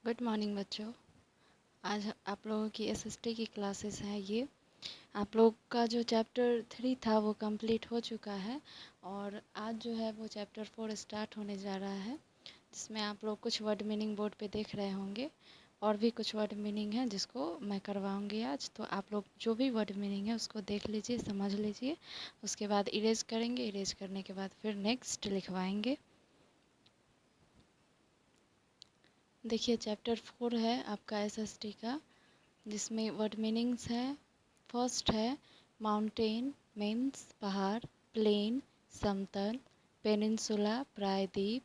Good morning बच्चों। आज आप लोगों की एसएसटी की क्लासेस हैं। ये आप लोग का जो चैप्टर 3 था वो कंप्लीट हो चुका है और आज जो है वो चैप्टर 4 स्टार्ट होने जा रहा है, जिसमें आप लोग कुछ वर्ड मीनिंग बोर्ड पे देख रहे होंगे और भी कुछ वर्ड मीनिंग है जिसको मैं करवाऊंगी आज। तो आप लोग जो भी वर्ड मीनिंग है उसको देख लीजिए, समझ लीजिए। उसके बाद इरेज करेंगे, इरेज करने के बाद फिर नेक्स्ट लिखवाएंगे। देखिए चैप्टर 4 है आपका एसएसटी का, जिसमें वर्ड मीनिंग्स है। फर्स्ट है माउंटेन मीन्स पहाड़, प्लेन समतल, पेनिनसुला प्रायद्वीप।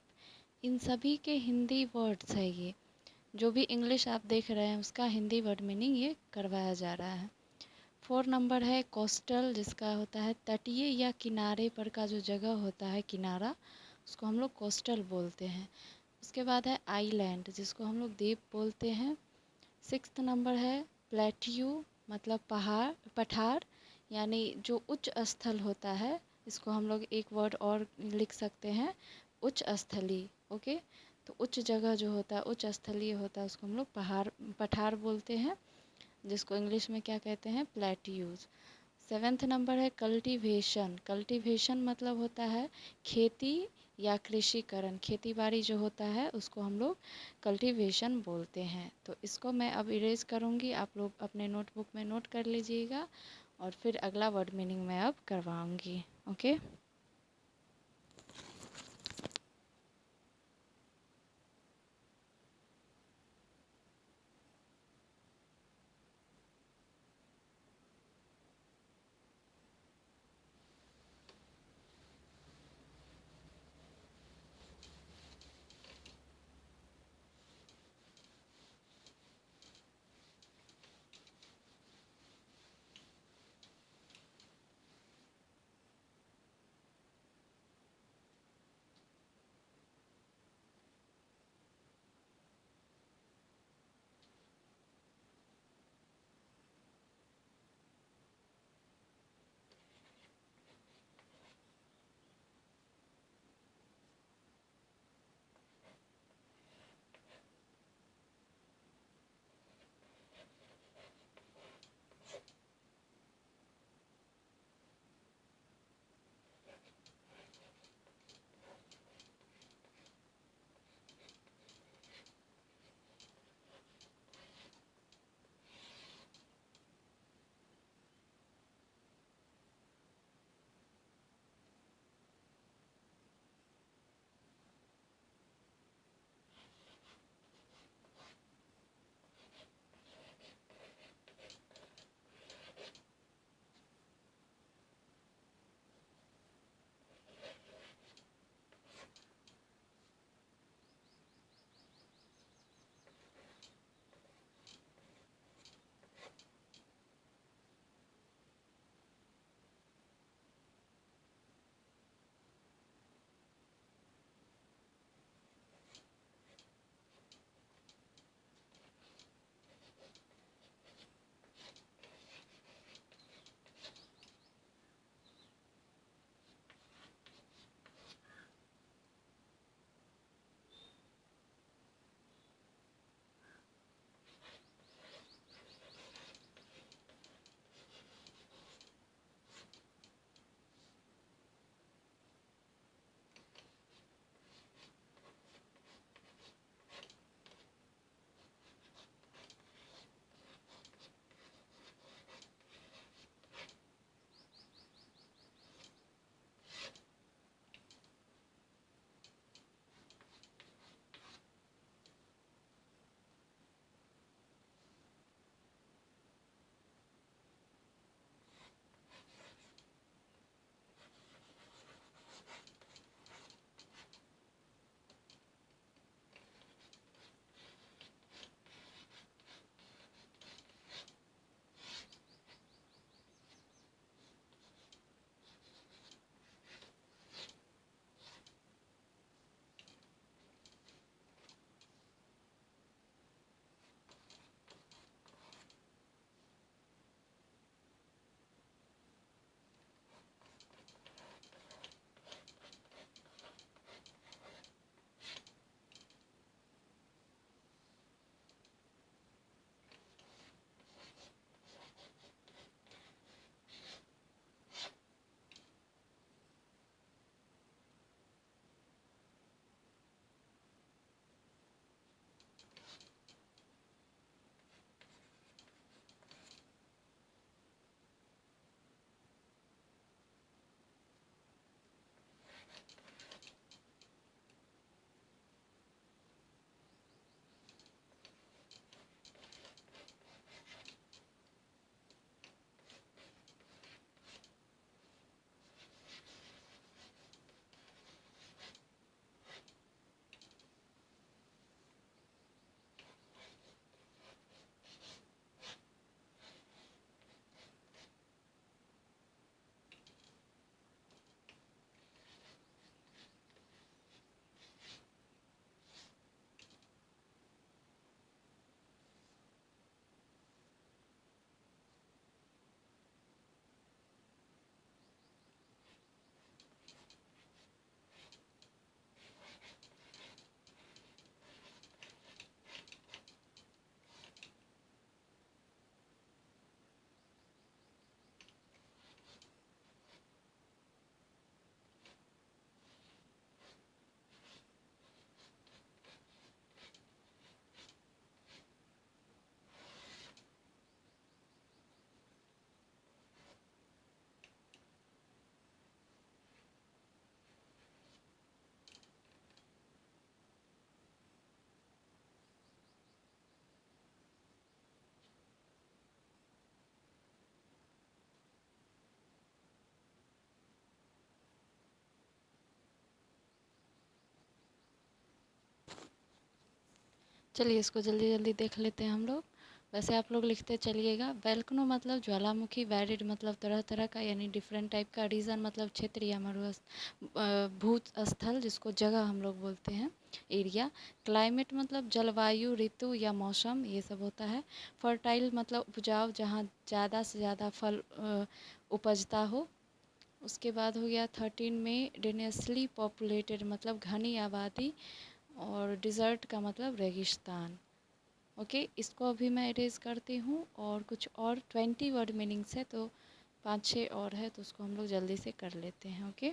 इन सभी के हिंदी वर्ड्स है। ये जो भी इंग्लिश आप देख रहे हैं उसका हिंदी वर्ड मीनिंग ये करवाया जा रहा है। 4 नंबर है कोस्टल, जिसका होता है तटीय या किनारे पर का जो जगह होता है, किनारा, उसको हम लोग कोस्टल बोलते हैं। उसके बाद है आइलैंड, जिसको हम लोग द्वीप बोलते हैं। 6 नंबर है प्लेट्यू, मतलब पहाड़, पठार, यानी जो उच्च स्थल होता है। इसको हम लोग एक वर्ड और लिख सकते हैं, उच्च स्थली। ओके, तो उच्च जगह जो होता है, उच्च स्थलीय होता है, उसको हम लोग पहाड़, पठार बोलते हैं, जिसको इंग्लिश में क्या कहते हैं, प्लेट्यूज। 7th नंबर है कल्टीवेशन। कल्टीवेशन मतलब होता है खेती या कृषिकरण, खेती बाड़ी जो होता है उसको हम लोग कल्टीवेशन बोलते हैं। तो इसको मैं अब इरेज करूँगी, आप लोग अपने नोटबुक में नोट कर लीजिएगा और फिर अगला वर्ड मीनिंग मैं अब करवाऊँगी। ओके, चलिए इसको जल्दी जल्दी देख लेते हैं हम लोग। वैसे आप लोग लिखते चलिएगा। वैल्कनो मतलब ज्वालामुखी, वैरिड मतलब तरह तरह का यानी डिफरेंट टाइप का, रीजन मतलब क्षेत्र या भूत स्थल जिसको जगह हम लोग बोलते हैं, एरिया। क्लाइमेट मतलब जलवायु, ऋतु या मौसम, ये सब होता है। फर्टाइल मतलब उपजाऊ, जहाँ ज़्यादा से ज़्यादा फल उपजता हो। उसके बाद हो गया 13 में डेंसली पॉपुलेटेड मतलब घनी आबादी, और डिज़र्ट का मतलब रेगिस्तान। ओके, इसको अभी मैं इरेज करती हूँ। और कुछ और 20 वर्ड मीनिंग्स है, तो 5-6 और है, तो उसको हम लोग जल्दी से कर लेते हैं। ओके,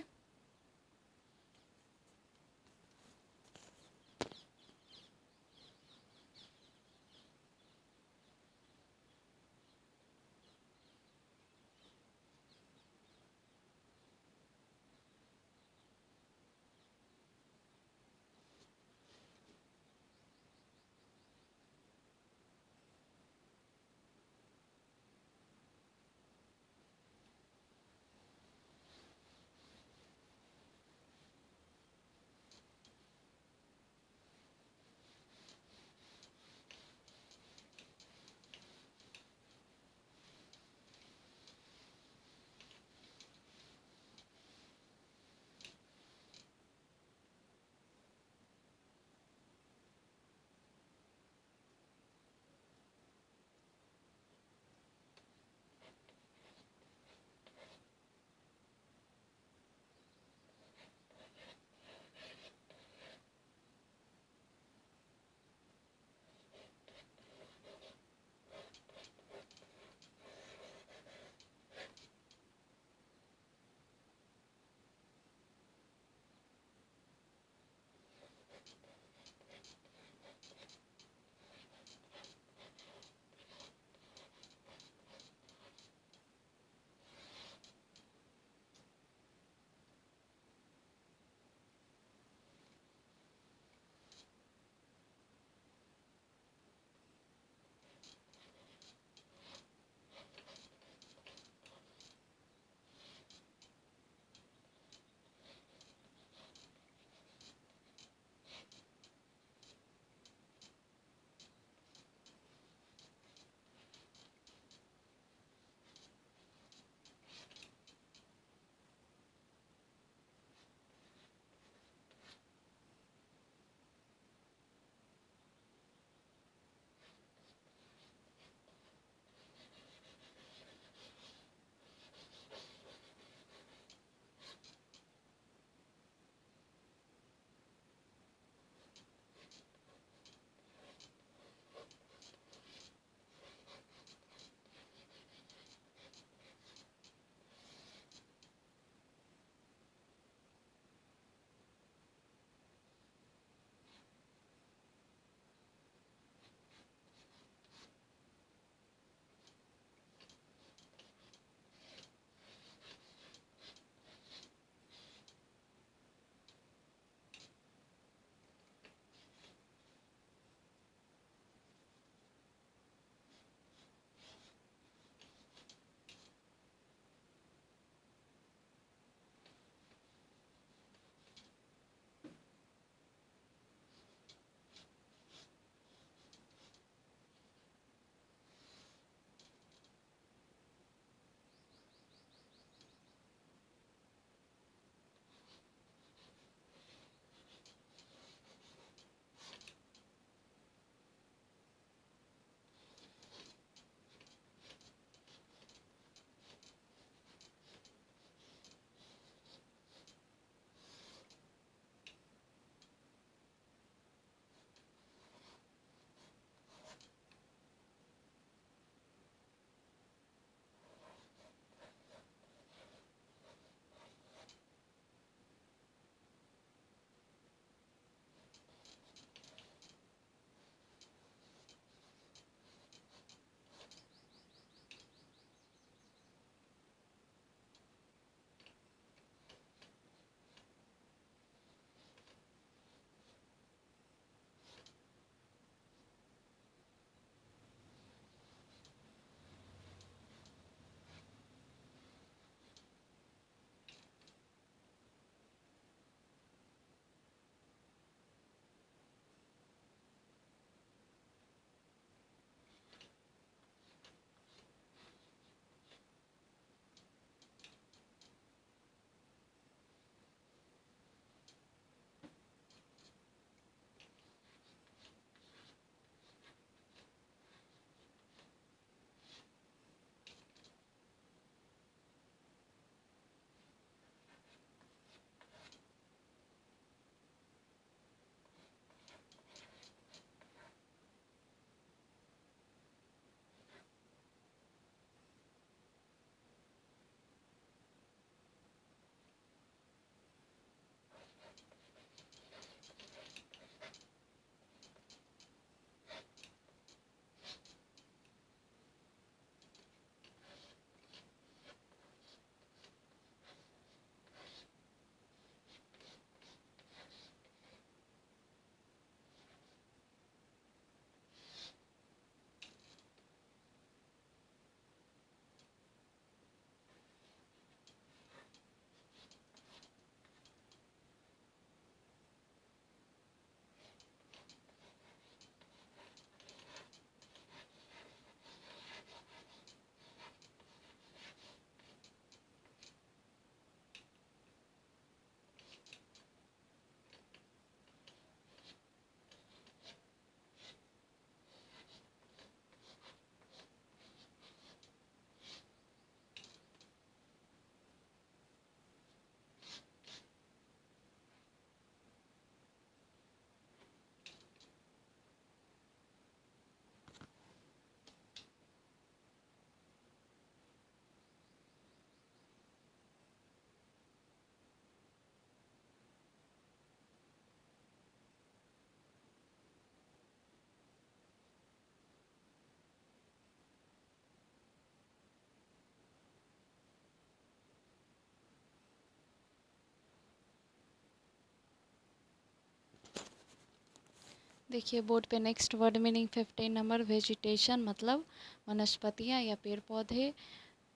देखिए बोर्ड पे next word meaning 15 number vegetation मतलब वनस्पतियाँ या पेड़ पौधे।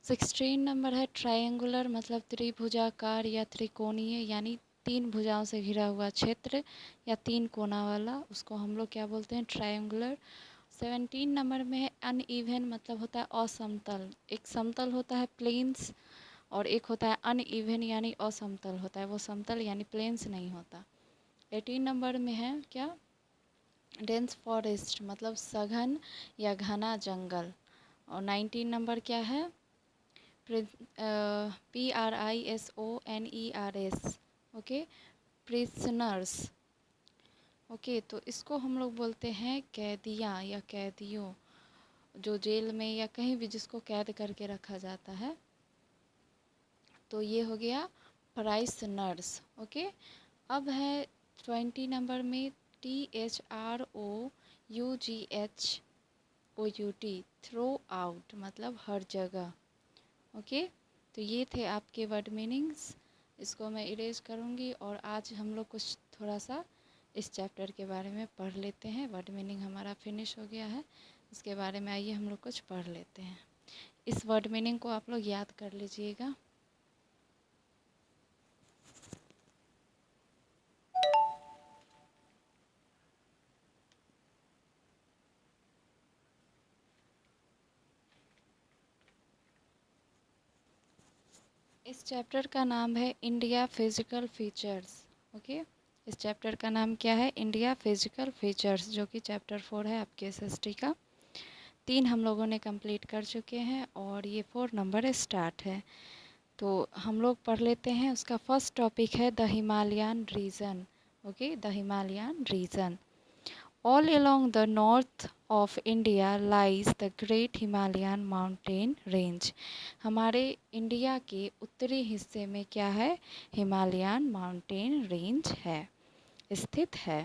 16 नंबर है ट्रायंगुलर मतलब त्रिभुजाकार या त्रिकोणीय यानी 3 भुजाओं से घिरा हुआ क्षेत्र या 3 कोना वाला, उसको हम लोग क्या बोलते हैं, ट्रायंगुलर। 17 नंबर में है अनइवन मतलब होता है असमतल। एक समतल होता है प्लेन्स और एक होता है अनइवन यानी असमतल होता है, वो समतल यानी प्लेन्स नहीं होता। 18 नंबर में है क्या, डेंस फॉरेस्ट मतलब सघन या घना जंगल। और 19 नंबर क्या है, PRISONERS, ओके, प्रिजनर्स। ओके, तो इसको हम लोग बोलते हैं कैदियाँ या कैदियों, जो जेल में या कहीं भी जिसको कैद करके रखा जाता है। तो ये हो गया प्राइसनर्स। ओके, अब है 20 नंबर में THROUGHOUT, थ्रो आउट मतलब हर जगह। ओके, तो ये थे आपके वर्ड मीनिंग्स। इसको मैं इरेज करूँगी और आज हम लोग कुछ थोड़ा सा इस चैप्टर के बारे में पढ़ लेते हैं। वर्ड मीनिंग हमारा फिनिश हो गया है, इसके बारे में आइए हम लोग कुछ पढ़ लेते हैं। इस वर्ड मीनिंग को आप लोग याद कर लीजिएगा। इस चैप्टर का नाम है इंडिया फिजिकल फीचर्स। ओके, इस चैप्टर का नाम क्या है, इंडिया फिजिकल फीचर्स, जो कि चैप्टर 4 है आपके एसएसटी का। 3 हम लोगों ने कंप्लीट कर चुके हैं और ये 4 नंबर स्टार्ट है। तो हम लोग पढ़ लेते हैं। उसका फर्स्ट टॉपिक है the Himalayan region. Okay, the Himalayan region. All along the north of India lies the Great Himalayan Mountain Range. हमारे इंडिया के उत्तरी हिस्से में क्या है, हिमालयन माउंटेन रेंज है, स्थित है।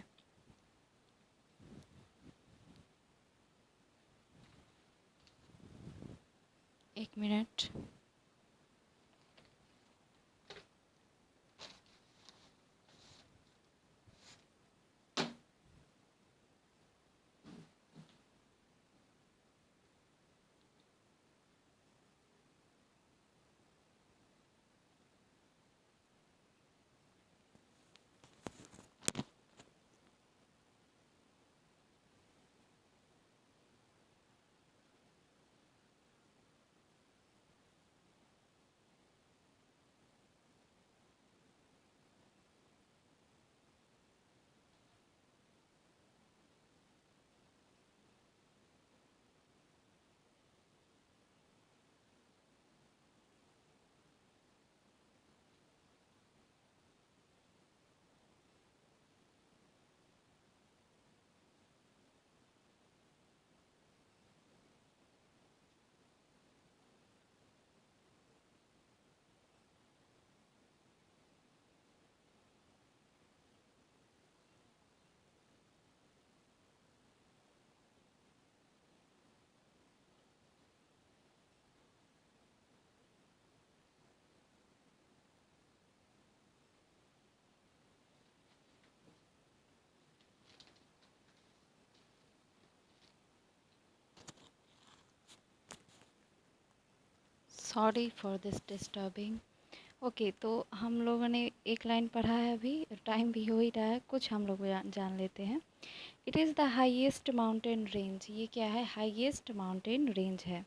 एक minute. Sorry for this disturbing. Okay, तो हम लोगों ने एक लाइन पढ़ा है, अभी टाइम भी हो ही रहा है, कुछ हम लोग जान लेते हैं। It is the highest mountain range, ये क्या है, हाईएस्ट माउंटेन रेंज है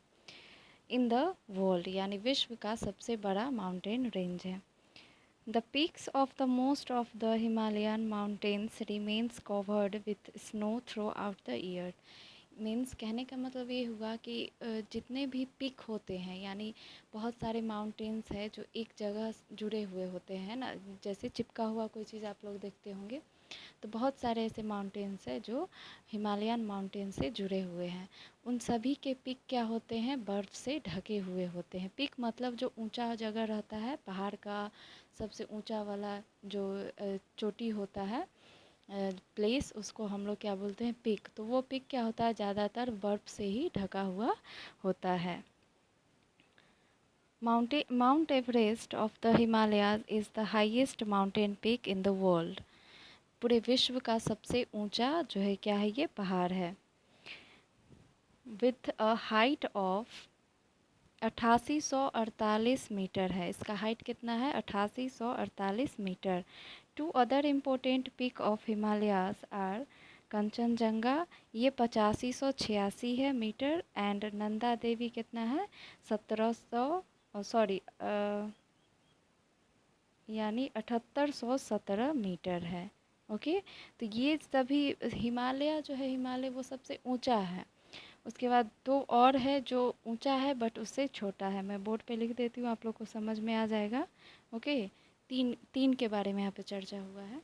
इन द वर्ल्ड, यानी विश्व का सबसे बड़ा माउंटेन रेंज है। The peaks of the most of the Himalayan mountains remains covered with snow through out the year. Means कहने का मतलब ये हुआ कि जितने भी पिक होते हैं, यानी बहुत सारे माउंटेन्स हैं जो एक जगह जुड़े हुए होते हैं ना, जैसे चिपका हुआ कोई चीज़ आप लोग देखते होंगे, तो बहुत सारे ऐसे माउंटेन्स हैं जो हिमालयन माउंटेन से जुड़े हुए हैं। उन सभी के पिक क्या होते हैं, बर्फ़ से ढके हुए होते हैं। पिक मतलब जो ऊंचा जगह रहता है, पहाड़ का सबसे ऊंचा वाला जो चोटी होता है, प्लेस, उसको हम लोग क्या बोलते हैं, पिक। तो वो पिक क्या होता है, ज़्यादातर बर्फ़ से ही ढका हुआ होता है। Mount Everest of the Himalayas is the highest mountain peak in the world. पूरे विश्व का सबसे ऊंचा जो है क्या है, ये पहाड़ है। With a height of 8848 meter है, इसका हाइट कितना है, 8848 meter. Two other important peak of Himalayas are Kanchenjunga, ये 8586 है मीटर, एंड नंदा देवी कितना है, 1700 सॉरी यानी 7817 मीटर है। ओके, तो ये सभी हिमालय जो है, हिमालय वो सबसे ऊंचा है। उसके बाद दो और है जो ऊंचा है बट उससे छोटा है, मैं बोर्ड पे लिख देती हूँ, आप लोग को समझ में आ जाएगा। ओके, तीन तीन के बारे में यहाँ पे चर्चा हुआ है।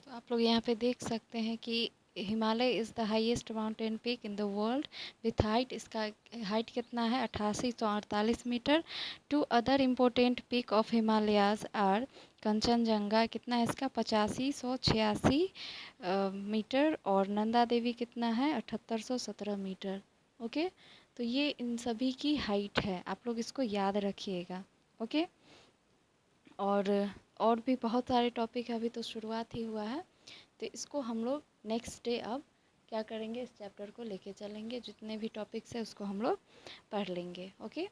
तो आप लोग यहाँ पे देख सकते हैं कि Himalaya is the highest mountain peak in the world with height, इसका हाइट कितना है, 8848 meter. Two other important peak of Himalayas are Kanchenjunga, कितना है इसका, 8586 मीटर, और नंदा देवी कितना है, 7817 मीटर। ओके, तो ये इन सभी की हाइट है, आप लोग इसको याद रखिएगा। ओके, और भी बहुत सारे टॉपिक है, अभी तो शुरुआत ही हुआ है, तो इसको हम लोग नेक्स्ट डे अब क्या करेंगे, इस चैप्टर को लेके चलेंगे, जितने भी टॉपिक्स है उसको हम लोग पढ़ लेंगे। ओके,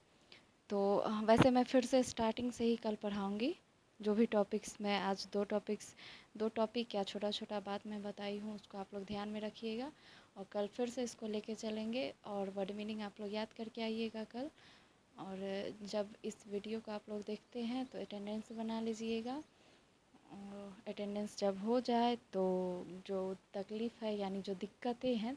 तो वैसे मैं फिर से स्टार्टिंग से ही कल पढ़ाऊँगी, जो भी टॉपिक्स मैं आज दो टॉपिक क्या छोटा छोटा बात मैं बताई हूँ उसको आप लोग ध्यान में रखिएगा, और कल फिर से इसको लेके चलेंगे, और वर्ड मीनिंग आप लोग याद करके आइएगा कल। और जब इस वीडियो को आप लोग देखते हैं तो अटेंडेंस बना लीजिएगा, अटेंडेंस जब हो जाए तो जो तकलीफ़ है यानी जो दिक्कतें हैं,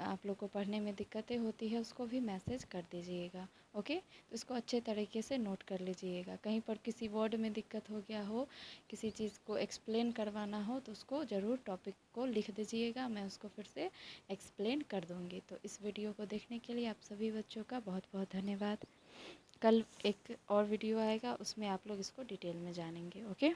आप लोग को पढ़ने में दिक्कतें होती है, उसको भी मैसेज कर दीजिएगा। ओके, तो इसको अच्छे तरीके से नोट कर लीजिएगा, कहीं पर किसी वर्ड में दिक्कत हो गया हो, किसी चीज़ को एक्सप्लेन करवाना हो तो उसको ज़रूर टॉपिक को लिख दीजिएगा, मैं उसको फिर से एक्सप्लेन कर दूँगी। तो इस वीडियो को देखने के लिए आप सभी बच्चों का बहुत बहुत धन्यवाद। कल एक और वीडियो आएगा, उसमें आप लोग इसको डिटेल में जानेंगे। ओके।